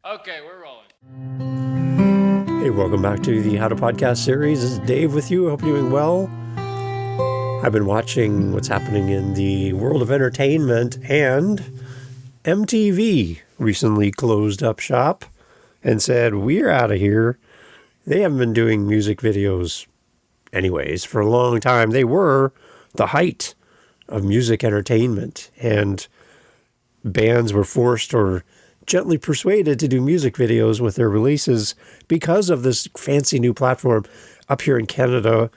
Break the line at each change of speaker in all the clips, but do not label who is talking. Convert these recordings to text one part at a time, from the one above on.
Okay, we're rolling.
Hey, welcome back to the How to Podcast series. This is Dave with you. I hope you're doing well. I've been watching what's happening in the world of entertainment, and MTV recently closed up shop and said, we're out of here. They haven't been doing music videos anyways for a long time. They were the height of music entertainment, and bands were forced or gently persuaded to do music videos with their releases because of this fancy new platform. Up here in Canada,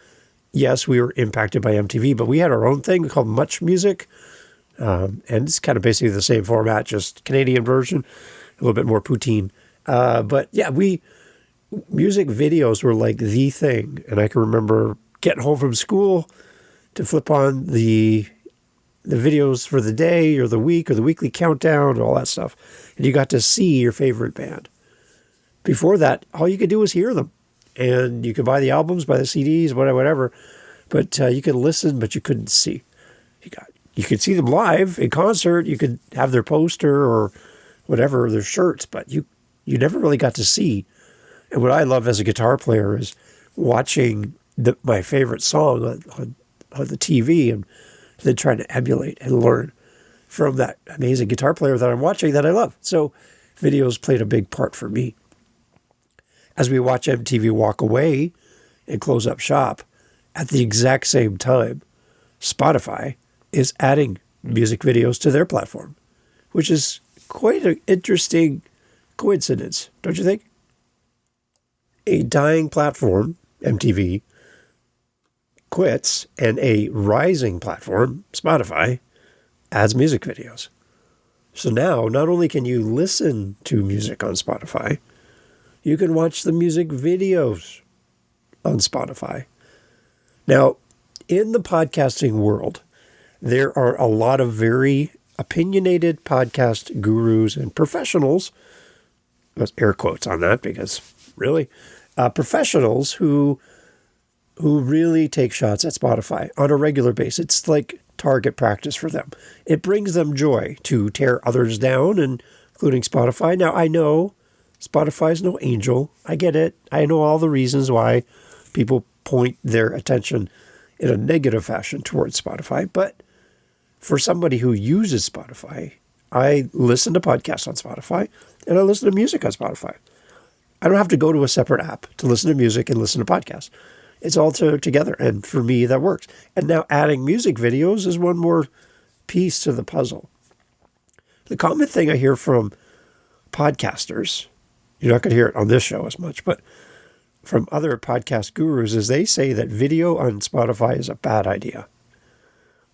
yes, we were impacted by MTV, but we had our own thing called Much Music, and it's kind of basically the same format, just Canadian version, a little bit more poutine. But yeah, music videos were like the thing, and I can remember getting home from school to flip on the videos for the day or the week or the weekly countdown and all that stuff. And you got to see your favorite band. Before that, all you could do was hear them. And you could buy the albums, buy the CDs, whatever. But you could listen, but you couldn't see. You could see them live in concert. You could have their poster or whatever, their shirts, but you never really got to see. And what I love as a guitar player is watching my favorite song on the TV and then trying to emulate and learn from that amazing guitar player that I'm watching that I love. So videos played a big part for me. As we watch MTV walk away and close up shop, at the exact same time, Spotify is adding music videos to their platform, which is quite an interesting coincidence, don't you think? A dying platform, MTV, quits, and a rising platform, Spotify, adds music videos. So now, not only can you listen to music on Spotify, you can watch the music videos on Spotify. Now, in the podcasting world, there are a lot of very opinionated podcast gurus and professionals, with air quotes on that because really, professionals who really take shots at Spotify on a regular basis. It's like target practice for them. It brings them joy to tear others down, including Spotify. Now, I know Spotify's no angel. I get it. I know all the reasons why people point their attention in a negative fashion towards Spotify. But for somebody who uses Spotify, I listen to podcasts on Spotify and I listen to music on Spotify. I don't have to go to a separate app to listen to music and listen to podcasts. It's all together, and for me, that works. And now adding music videos is one more piece to the puzzle. The common thing I hear from podcasters, you're not going to hear it on this show as much, but from other podcast gurus, is they say that video on Spotify is a bad idea.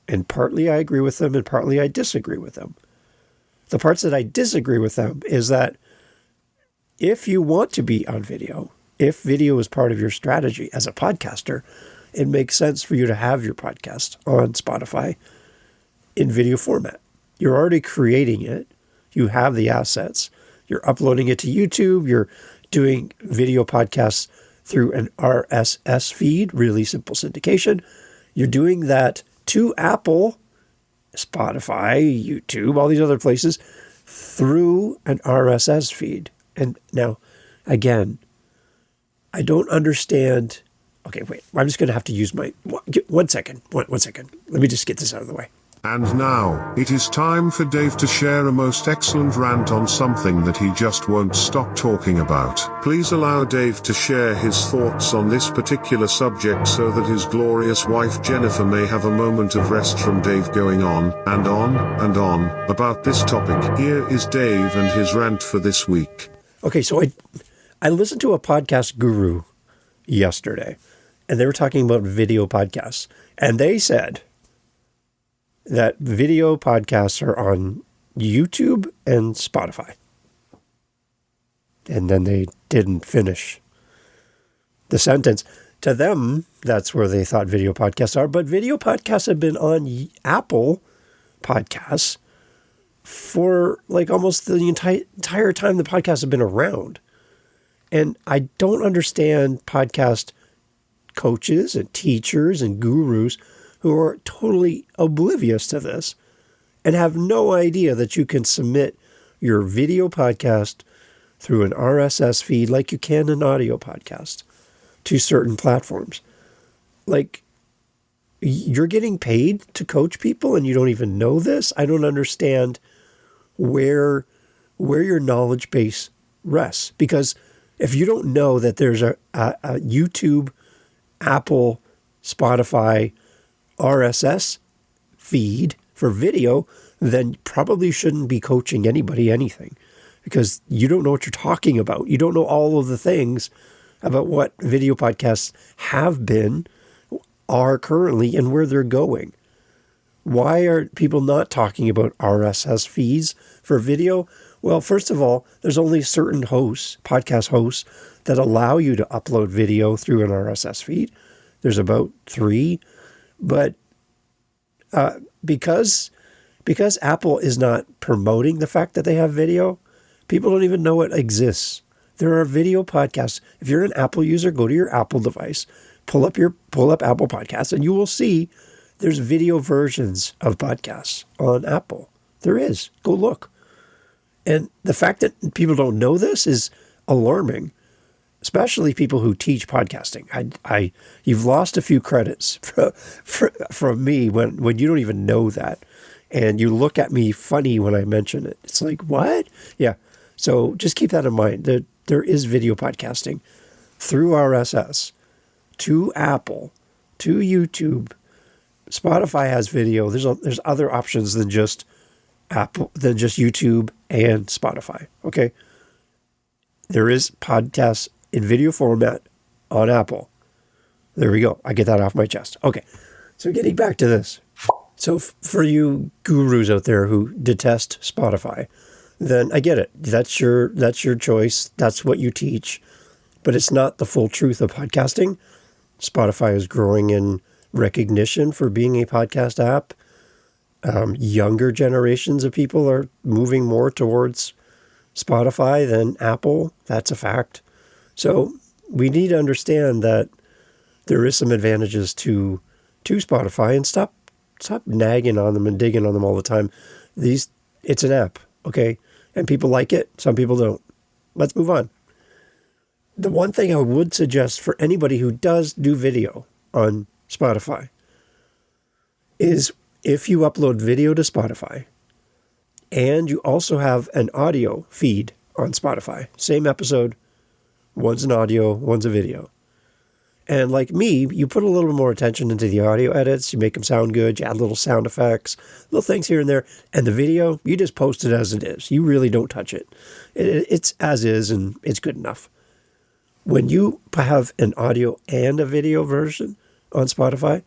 And partly I agree with them, and partly I disagree with them. The parts that I disagree with them is that if you want to be on video, if video is part of your strategy as a podcaster, it makes sense for you to have your podcast on Spotify in video format. You're already creating it. You have the assets. You're uploading it to YouTube. You're doing video podcasts through an RSS feed, really simple syndication. You're doing that to Apple, Spotify, YouTube, all these other places through an RSS feed. And now, again, I don't understand. Okay, wait. I'm just going to have to use my... One second. One second. Let me just get this out of the way.
And now, it is time for Dave to share a most excellent rant on something that he just won't stop talking about. Please allow Dave to share his thoughts on this particular subject so that his glorious wife Jennifer may have a moment of rest from Dave going on and on about this topic. Here is Dave and his rant for this week.
Okay, so I listened to a podcast guru yesterday, and they were talking about video podcasts, and they said that video podcasts are on YouTube and Spotify. And then they didn't finish the sentence. To them, that's where they thought video podcasts are, but video podcasts have been on Apple Podcasts for like almost the entire time the podcasts have been around. And I don't understand podcast coaches and teachers and gurus who are totally oblivious to this and have no idea that you can submit your video podcast through an RSS feed like you can an audio podcast to certain platforms. Like, you're getting paid to coach people and you don't even know this? I don't understand where your knowledge base rests. Because if you don't know that there's a YouTube, Apple, Spotify, RSS feed for video, then you probably shouldn't be coaching anybody anything, because you don't know what you're talking about. You don't know all of the things about what video podcasts have been, are currently, and where they're going. Why are people not talking about RSS feeds for video? Well, first of all, there's only certain hosts, podcast hosts, that allow you to upload video through an RSS feed. There's about 3, but because Apple is not promoting the fact that they have video, people don't even know it exists. There are video podcasts. If you're an Apple user, go to your Apple device, pull up Apple Podcasts, and you will see there's video versions of podcasts on Apple. There is. Go look. And the fact that people don't know this is alarming, especially people who teach podcasting. You've lost a few credits from me when you don't even know that. And you look at me funny when I mention it. It's like, what? Yeah. So just keep that in mind. There is video podcasting through RSS to Apple, to YouTube. Spotify has video. There's other options than just Apple, than just YouTube and Spotify. Okay. There is podcasts in video format on Apple. There we go. I get that off my chest. Okay. So getting back to this. So for you gurus out there who detest Spotify, then I get it. That's your choice. That's what you teach. But it's not the full truth of podcasting. Spotify is growing in recognition for being a podcast app. Younger generations of people are moving more towards Spotify than Apple. That's a fact. So we need to understand that there is some advantages to Spotify, and stop nagging on them and digging on them all the time. It's an app, okay? And people like it. Some people don't. Let's move on. The one thing I would suggest for anybody who does do video on Spotify is, if you upload video to Spotify and you also have an audio feed on Spotify, same episode, one's an audio, one's a video. And like me, you put a little bit more attention into the audio edits, you make them sound good, you add little sound effects, little things here and there. And the video, you just post it as it is. You really don't touch it. It's as is, and it's good enough. When you have an audio and a video version on Spotify,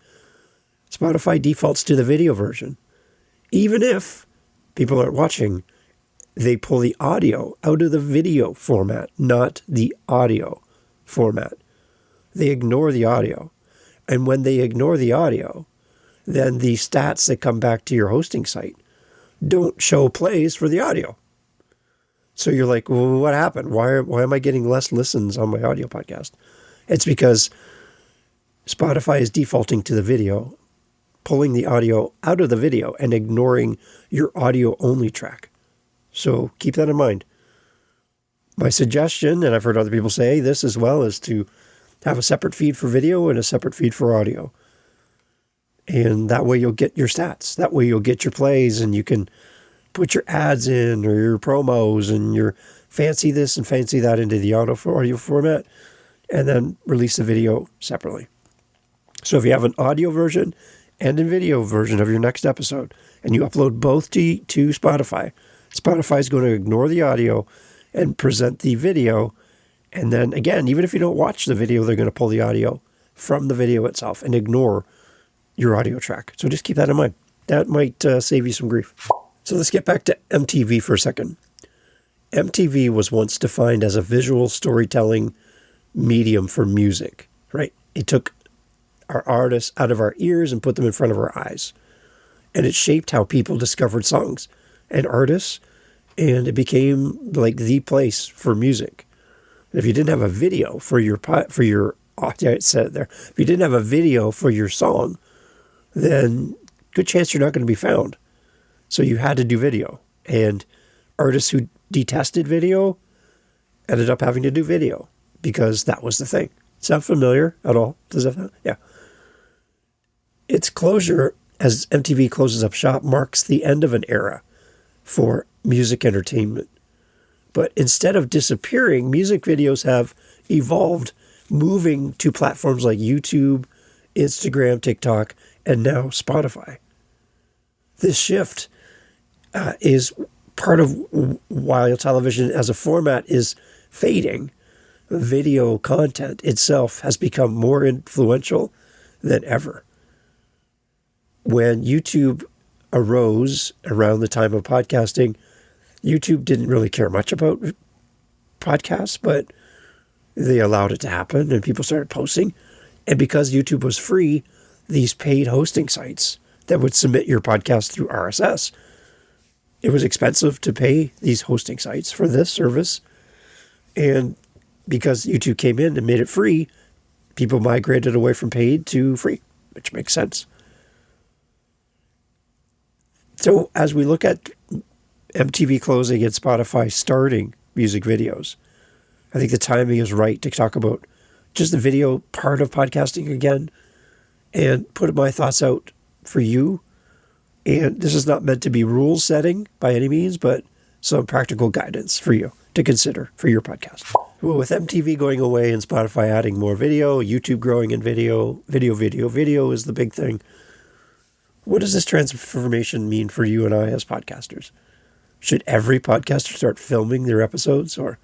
Spotify defaults to the video version. Even if people aren't watching, they pull the audio out of the video format, not the audio format. They ignore the audio. And when they ignore the audio, then the stats that come back to your hosting site don't show plays for the audio. So you're like, well, what happened? Why am I getting less listens on my audio podcast? It's because Spotify is defaulting to the video, pulling the audio out of the video and ignoring your audio only track. So keep that in mind. My suggestion, and I've heard other people say this as well, is to have a separate feed for video and a separate feed for audio. And that way you'll get your stats. That way you'll get your plays, and you can put your ads in, or your promos, and your fancy this and fancy that into the audio format, and then release the video separately. So if you have an audio version and a video version of your next episode, and you upload both to Spotify, Spotify is going to ignore the audio and present the video. And then again, even if you don't watch the video, they're going to pull the audio from the video itself and ignore your audio track. So just keep that in mind. That might save you some grief. So let's get back to MTV for a second. MTV was once defined as a visual storytelling medium for music, right? It took our artists out of our ears and put them in front of our eyes. And it shaped how people discovered songs and artists, and it became like the place for music. If you didn't have a video for your it said it there. If you didn't have a video for your song, then good chance you're not going to be found. So you had to do video. And artists who detested video ended up having to do video because that was the thing. Sound familiar at all? Does that? Yeah. Its closure, as MTV closes up shop, marks the end of an era for music entertainment. But instead of disappearing, music videos have evolved, moving to platforms like YouTube, Instagram, TikTok, and now Spotify. This shift is part of while television as a format is fading, video content itself has become more influential than ever. When YouTube arose around the time of podcasting, YouTube didn't really care much about podcasts, but they allowed it to happen and people started posting. And because YouTube was free, these paid hosting sites that would submit your podcast through RSS, it was expensive to pay these hosting sites for this service. And because YouTube came in and made it free, people migrated away from paid to free, which makes sense. So as we look at MTV closing and Spotify starting music videos, I think the timing is right to talk about just the video part of podcasting again and put my thoughts out for you. And this is not meant to be rule setting by any means, but some practical guidance for you to consider for your podcast. Well, with MTV going away and Spotify adding more video, YouTube growing in video is the big thing. What does this transformation mean for you and I as podcasters? Should every podcaster start filming their episodes, or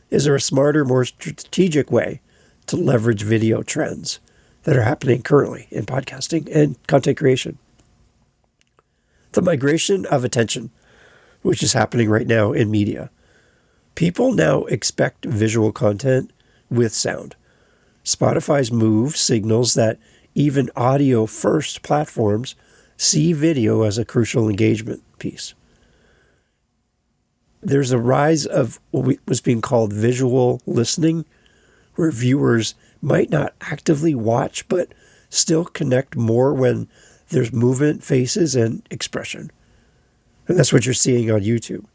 is there a smarter, more strategic way to leverage video trends that are happening currently in podcasting and content creation? The migration of attention, which is happening right now in media. People now expect visual content with sound. Spotify's move signals that even audio-first platforms see video as a crucial engagement piece. There's a rise of what was being called visual listening, where viewers might not actively watch, but still connect more when there's movement, faces, and expression. And that's what you're seeing on YouTube.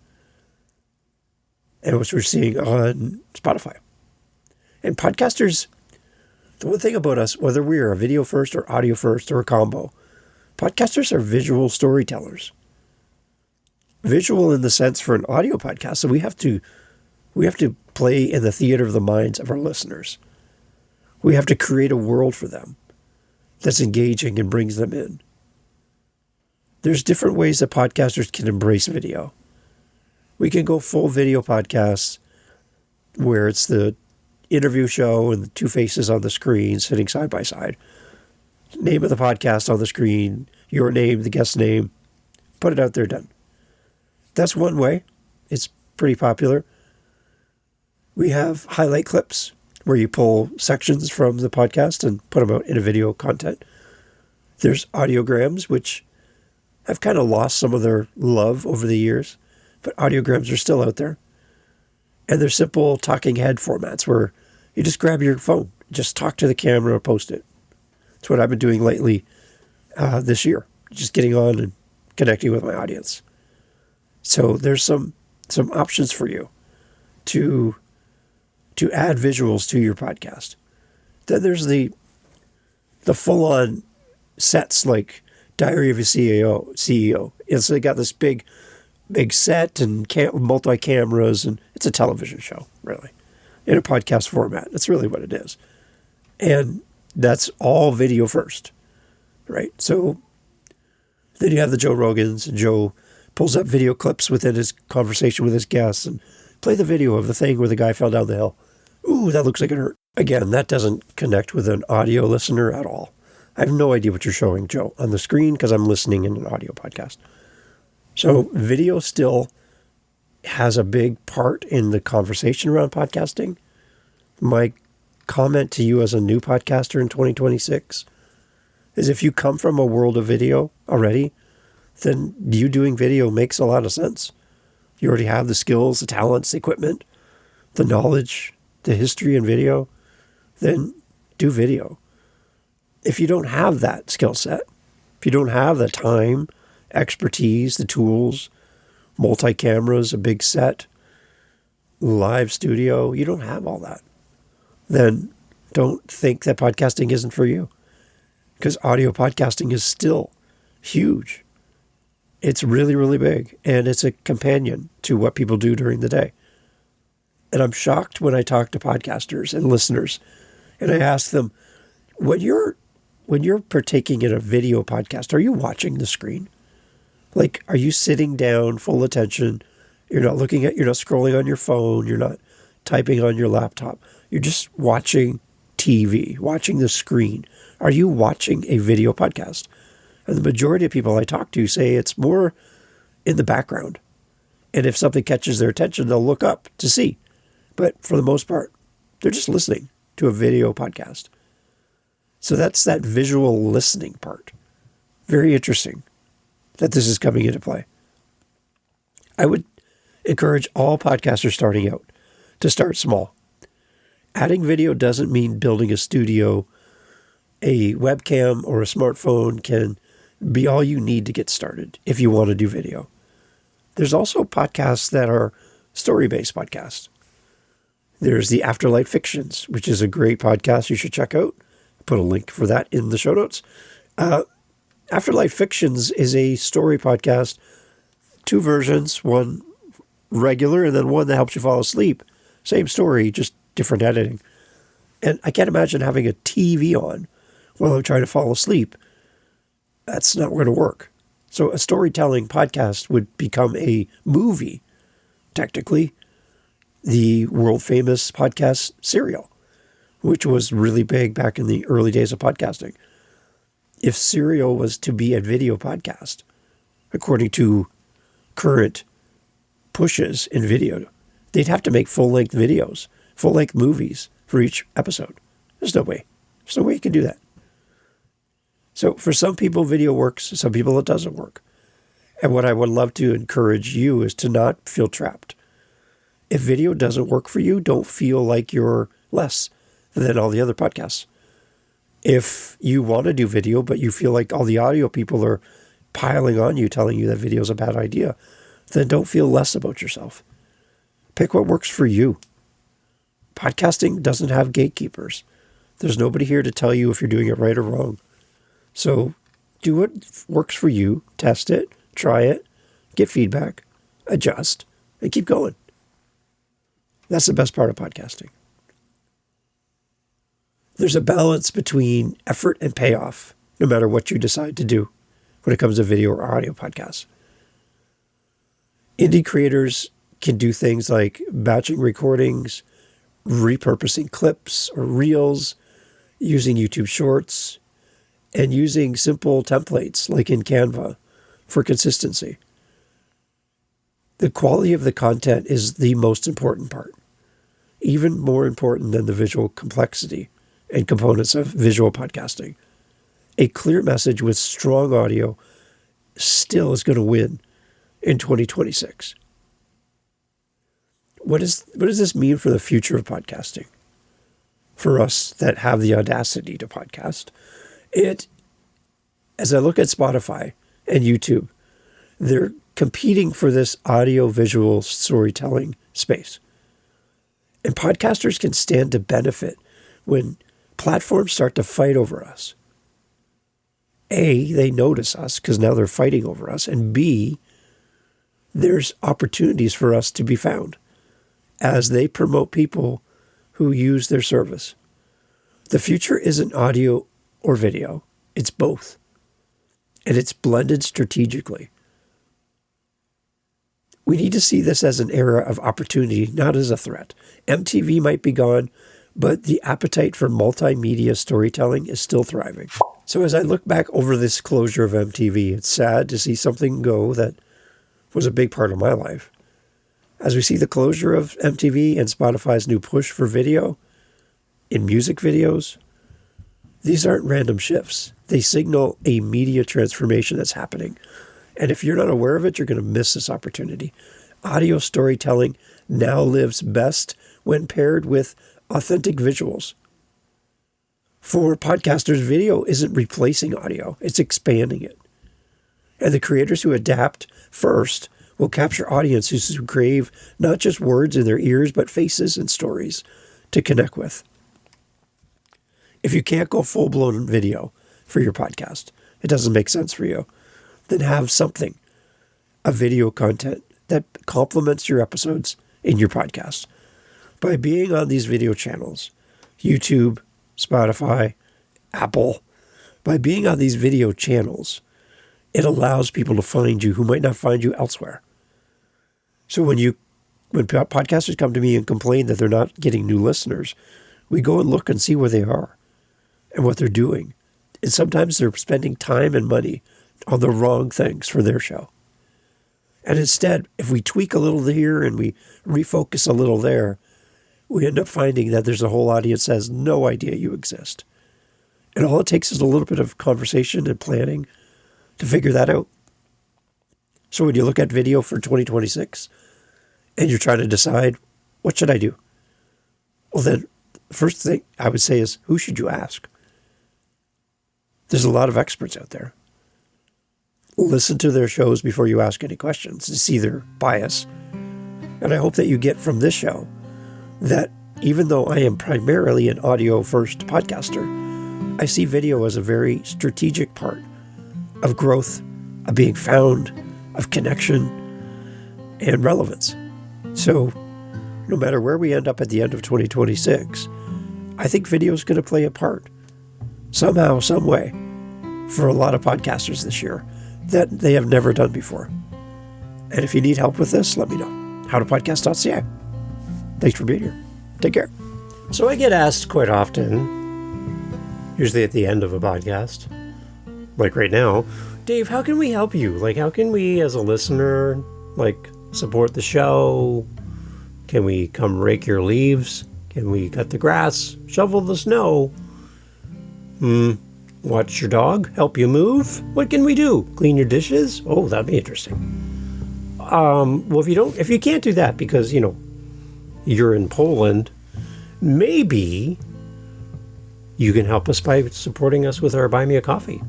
And what we're seeing on Spotify. And podcasters, the one thing about us, whether we are a video first or audio first or a combo, podcasters are visual storytellers. Visual in the sense for an audio podcast, so we have to play in the theater of the minds of our listeners. We have to create a world for them that's engaging and brings them in. There's different ways that podcasters can embrace video. We can go full video podcasts where it's the interview show and the two faces on the screen sitting side by side. Name of the podcast on the screen, your name, the guest name, put it out there, done. That's one way. It's pretty popular. We have highlight clips where you pull sections from the podcast and put them out in a video content. There's audiograms, which have kind of lost some of their love over the years, but audiograms are still out there. And they're simple talking head formats where you just grab your phone, just talk to the camera or post it. That's what I've been doing lately this year, just getting on and connecting with my audience. So there's some options for you to add visuals to your podcast. Then there's the full-on sets like Diary of a CEO. It's they got this big set and multi-cameras, and it's a television show, really, in a podcast format. That's really what it is. And that's all video first, right? So then you have the Joe Rogans, and Joe pulls up video clips within his conversation with his guests and play the video of the thing where the guy fell down the hill. Ooh, that looks like it hurt. Again, that doesn't connect with an audio listener at all. I have no idea what you're showing, Joe, on the screen because I'm listening in an audio podcast. So video still has a big part in the conversation around podcasting. My comment to you as a new podcaster in 2026 is if you come from a world of video already, then you doing video makes a lot of sense. You already have the skills, the talents, the equipment, the knowledge, the history in video, then do video. If you don't have that skill set, if you don't have the time, expertise, the tools, multi-cameras, a big set, live studio, you don't have all that, then don't think that podcasting isn't for you. Because audio podcasting is still huge. It's really, really big. And it's a companion to what people do during the day. And I'm shocked when I talk to podcasters and listeners and I ask them, when you're partaking in a video podcast, are you watching the screen? Like, are you sitting down, full attention? You're not scrolling on your phone. You're not typing on your laptop. You're just watching TV, watching the screen. Are you watching a video podcast? And the majority of people I talk to say it's more in the background. And if something catches their attention, they'll look up to see. But for the most part, they're just listening to a video podcast. So that's that visual listening part. Very interesting that this is coming into play. I would encourage all podcasters starting out to start small. Adding video doesn't mean building a studio. A webcam or a smartphone can be all you need to get started if you want to do video. There's also podcasts that are story-based podcasts. There's the Afterlife Fictions, which is a great podcast you should check out. I'll put a link for that in the show notes. Afterlife Fictions is a story podcast, 2 versions, one regular and then one that helps you fall asleep. Same story, just different editing. And I can't imagine having a TV on while I'm trying to fall asleep. That's not going to work. So a storytelling podcast would become a movie, technically. The world famous podcast Serial, which was really big back in the early days of podcasting. If Serial was to be a video podcast, according to current pushes in video, they'd have to make full-length videos, full-length movies for each episode. There's no way. There's no way you can do that. So for some people, video works. Some people, it doesn't work. And what I would love to encourage you is to not feel trapped. If video doesn't work for you, don't feel like you're less than all the other podcasts. If you want to do video, but you feel like all the audio people are piling on you, telling you that video is a bad idea, then don't feel less about yourself. Pick what works for you. Podcasting doesn't have gatekeepers. There's nobody here to tell you if you're doing it right or wrong. So do what works for you, test it, try it, get feedback, adjust, and keep going. That's the best part of podcasting. There's a balance between effort and payoff, no matter what you decide to do when it comes to video or audio podcasts. Indie creators can do things like batching recordings, repurposing clips or reels, using YouTube Shorts, and using simple templates like in Canva for consistency. The quality of the content is the most important part, even more important than the visual complexity and components of visual podcasting. A clear message with strong audio still is going to win in 2026. What does this mean for the future of podcasting? For us that have the audacity to podcast, as I look at Spotify and YouTube, they're competing for this audio-visual storytelling space. And podcasters can stand to benefit when platforms start to fight over us. A, they notice us because now they're fighting over us. And B, there's opportunities for us to be found as they promote people who use their service. The future isn't audio or video. It's both. And it's blended strategically. We need to see this as an era of opportunity, not as a threat. MTV might be gone, but the appetite for multimedia storytelling is still thriving. So as I look back over this closure of MTV, it's sad to see something go that was a big part of my life. As we see the closure of MTV and Spotify's new push for video in music videos, these aren't random shifts. They signal a media transformation that's happening. And if you're not aware of it, you're going to miss this opportunity. Audio storytelling now lives best when paired with authentic visuals. For podcasters, video isn't replacing audio, it's expanding it. And the creators who adapt first will capture audiences who crave not just words in their ears, but faces and stories to connect with. If you can't go full-blown video for your podcast, it doesn't make sense for you, then have something, a video content that complements your episodes in your podcast. By being on these video channels, YouTube, Spotify, Apple, by being on these video channels, it allows people to find you who might not find you elsewhere. So when podcasters come to me and complain that they're not getting new listeners, we go and look and see where they are and what they're doing. And sometimes they're spending time and money on the wrong things for their show. And instead, if we tweak a little here and we refocus a little there, we end up finding that there's a whole audience that has no idea you exist. And all it takes is a little bit of conversation and planning to figure that out. So when you look at video for 2026 and you're trying to decide, what should I do? Well, then the first thing I would say is, who should you ask? There's a lot of experts out there. Listen to their shows before you ask any questions to see their bias. And I hope that you get from this show that even though I am primarily an audio-first podcaster, I see video as a very strategic part of growth, of being found, of connection, and relevance. So no matter where we end up at the end of 2026, I think video is going to play a part somehow, some way for a lot of podcasters this year that they have never done before. And if you need help with this, let me know. howtopodcast.ca. Thanks for being here. Take care. So I get asked quite often, usually at the end of a podcast, like right now, Dave, how can we help you? Like, how can we, as a listener, support the show? Can we come rake your leaves? Can we cut the grass? Shovel the snow? Watch your dog? Help you move? What can we do? Clean your dishes? Oh, that'd be interesting. Well, if you can't do that because, you're in Poland, maybe you can help us by supporting us with our Buy Me a Coffee.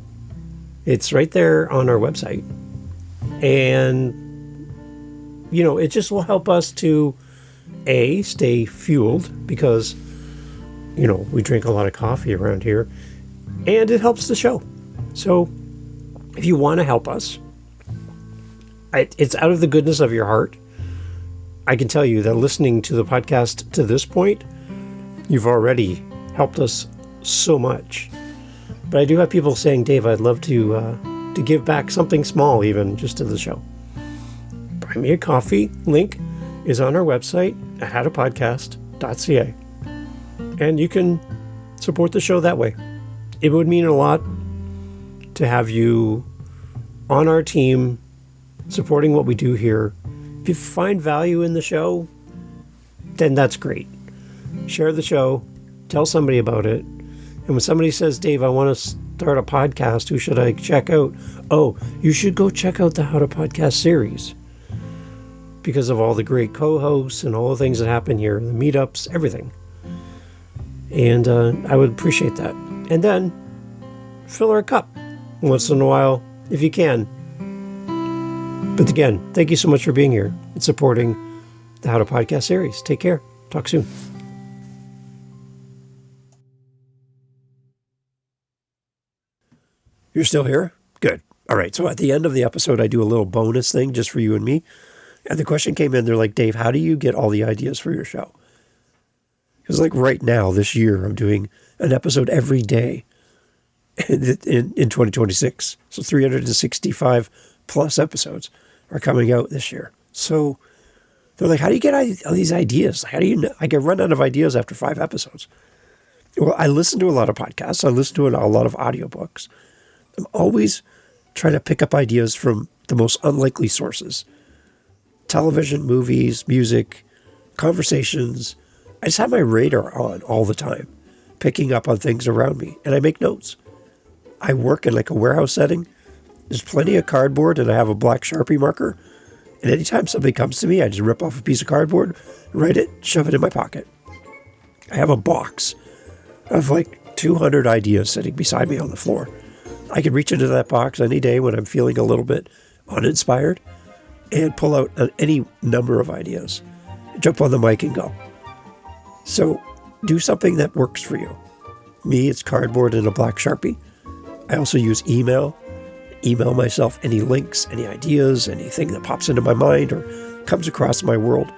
It's right there on our website. And, it just will help us to, A, stay fueled because, we drink a lot of coffee around here. And it helps the show. So if you want to help us, it's out of the goodness of your heart. I can tell you that listening to the podcast to this point, you've already helped us so much. But I do have people saying, Dave, I'd love to give back something small, even just to the show. Buy Me a Coffee link is on our website at howtopodcast.ca. And you can support the show that way. It would mean a lot to have you on our team supporting what we do here. If you find value in the show, then that's great. Share the show, tell somebody about it. And when somebody says, Dave, I want to start a podcast, who should I check out? Oh, you should go check out the How to Podcast series because of all the great co-hosts and all the things that happen here, the meetups, everything. And I would appreciate that. And then fill our cup once in a while if you can. But again, thank you so much for being here and supporting the How to Podcast series. Take care. Talk soon. You're still here? Good. All right. So at the end of the episode, I do a little bonus thing just for you and me. And the question came in. They're like, Dave, how do you get all the ideas for your show? Because right now, this year, I'm doing an episode every day in 2026. So 365 plus episodes are coming out this year. So they're like, how do you get all these ideas? How do you know? I get run out of ideas after 5 episodes. Well, I listen to a lot of podcasts. I listen to a lot of audiobooks. I'm always trying to pick up ideas from the most unlikely sources. Television, movies, music, conversations. I just have my radar on all the time, picking up on things around me, and I make notes. I work in a warehouse setting. There's plenty of cardboard, and I have a black Sharpie marker. And anytime somebody comes to me, I just rip off a piece of cardboard, write it, shove it in my pocket. I have a box of 200 ideas sitting beside me on the floor. I can reach into that box any day when I'm feeling a little bit uninspired and pull out any number of ideas. Jump on the mic and go. So do something that works for you. Me, it's cardboard and a black Sharpie. I also use email. Email myself any links, any ideas, anything that pops into my mind or comes across my world.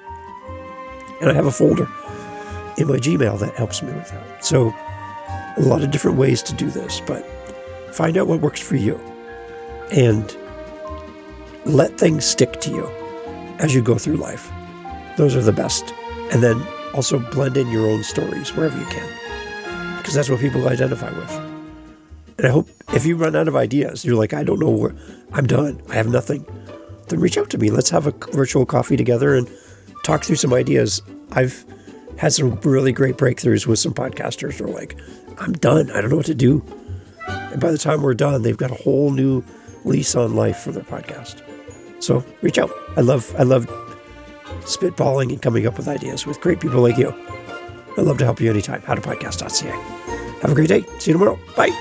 And I have a folder in my Gmail that helps me with that. So a lot of different ways to do this, but find out what works for you and let things stick to you as you go through life. Those are the best. And then also blend in your own stories wherever you can, because that's what people identify with. And I hope if you run out of ideas, you're like, I don't know where, I'm done, I have nothing, then reach out to me. Let's have a virtual coffee together and talk through some ideas. I've had some really great breakthroughs with some podcasters who are like, I'm done, I don't know what to do. And by the time we're done, they've got a whole new lease on life for their podcast. So reach out. I love spitballing and coming up with ideas with great people like you. I'd love to help you anytime. howtopodcast.ca. Have a great day. See you tomorrow. Bye.